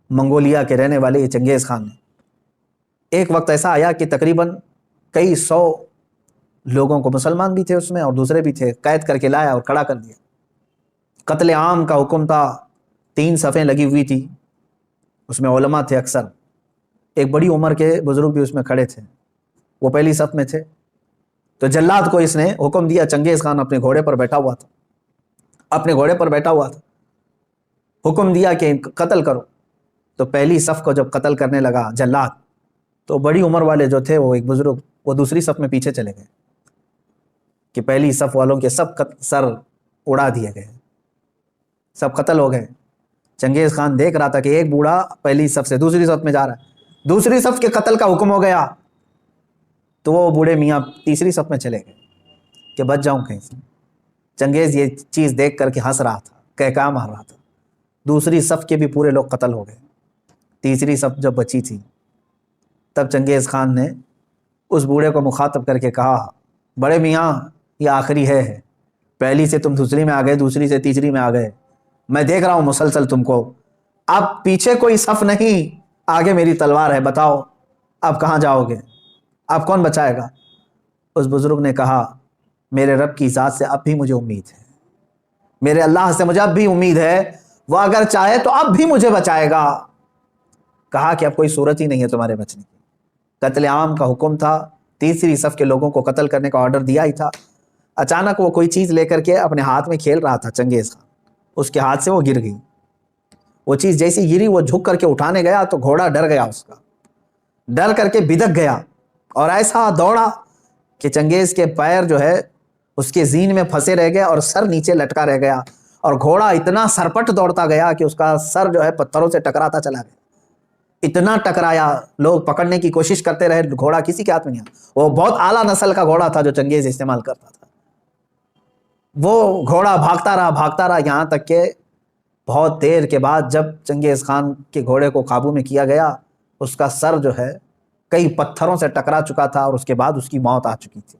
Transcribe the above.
منگولیا کے رہنے والے یہ چنگیز خان نے، ایک وقت ایسا آیا کہ تقریباً کئی سو لوگوں کو، مسلمان بھی تھے اس میں اور دوسرے بھی تھے، قید کر کے لایا اور کھڑا کر دیا۔ قتل عام کا حکم تھا، 3 صفیں لگی ہوئی تھی، اس میں علماء تھے اکثر، ایک بڑی عمر کے بزرگ بھی اس میں کھڑے تھے، وہ پہلی صف میں تھے۔ تو جلاد کو اس نے حکم دیا، چنگیز خان اپنے گھوڑے پر بیٹھا ہوا تھا، حکم دیا کہ قتل کرو۔ تو پہلی صف کو جب قتل کرنے لگا جلاد، تو بڑی عمر والے جو تھے، وہ ایک بزرگ، وہ دوسری صف میں پیچھے چلے گئے کہ پہلی صف والوں کے سب سر اڑا دیے گئے، سب قتل ہو گئے۔ چنگیز خان دیکھ رہا تھا کہ ایک بوڑھا پہلی صف سے دوسری صف میں جا رہا ہے، دوسری صف کے قتل کا حکم ہو گیا، تو وہ بوڑھے میاں تیسری صف میں چلے گئے کہ بچ جاؤں کہیں سے۔ چنگیز یہ چیز دیکھ کر کے ہنس رہا تھا، کہکا مار رہا تھا، دوسری صف کے بھی پورے لوگ قتل ہو گئے، تیسری صف جب بچی تھی، تب چنگیز خان نے اس بوڑھے کو مخاطب کر کے کہا، بڑے میاں یہ آخری ہے، پہلی سے تم دوسری میں آ گئے، دوسری سے تیسری میں آ گئے، میں دیکھ رہا ہوں مسلسل تم کو، اب پیچھے کوئی صف نہیں، آگے میری تلوار ہے، بتاؤ اب کہاں جاؤ گے، اب کون بچائے گا؟ اس بزرگ نے کہا، میرے رب کی ذات سے اب بھی مجھے امید ہے، میرے اللہ سے مجھے اب بھی امید ہے، وہ اگر چاہے تو اب بھی مجھے بچائے گا۔ کہا کہ اب کوئی صورت ہی نہیں ہے تمہارے بچنے کی، قتل عام کا حکم تھا، تیسری صف کے لوگوں کو قتل کرنے کا آرڈر دیا ہی تھا۔ اچانک وہ کوئی چیز لے کر کے اپنے ہاتھ میں کھیل رہا تھا چنگیز خان، اس کے ہاتھ سے وہ گر گئی، وہ چیز جیسی گری، وہ جھک کر کے اٹھانے گیا تو گھوڑا ڈر گیا، اس کا ڈر کر کے بدک گیا اور ایسا دوڑا کہ چنگیز کے پیر جو ہے اس کے زین میں پھنسے رہ گئے اور سر نیچے لٹکا رہ گیا، اور گھوڑا اتنا سرپٹ دوڑتا گیا کہ اس کا سر جو ہے پتھروں سے ٹکراتا چلا گیا، اتنا ٹکرایا، لوگ پکڑنے کی کوشش کرتے رہے، گھوڑا کسی کے ہاتھ میں نہیں آیا۔ وہ بہت اعلیٰ نسل کا گھوڑا تھا جو چنگیز استعمال کرتا تھا۔ وہ گھوڑا بھاگتا رہا یہاں تک کہ بہت دیر کے بعد جب چنگیز خان کے گھوڑے کو قابو میں کیا گیا، اس کا سر جو ہے کئی پتھروں سے ٹکرا چکا تھا اور اس کے بعد اس کی موت آ چکی تھی۔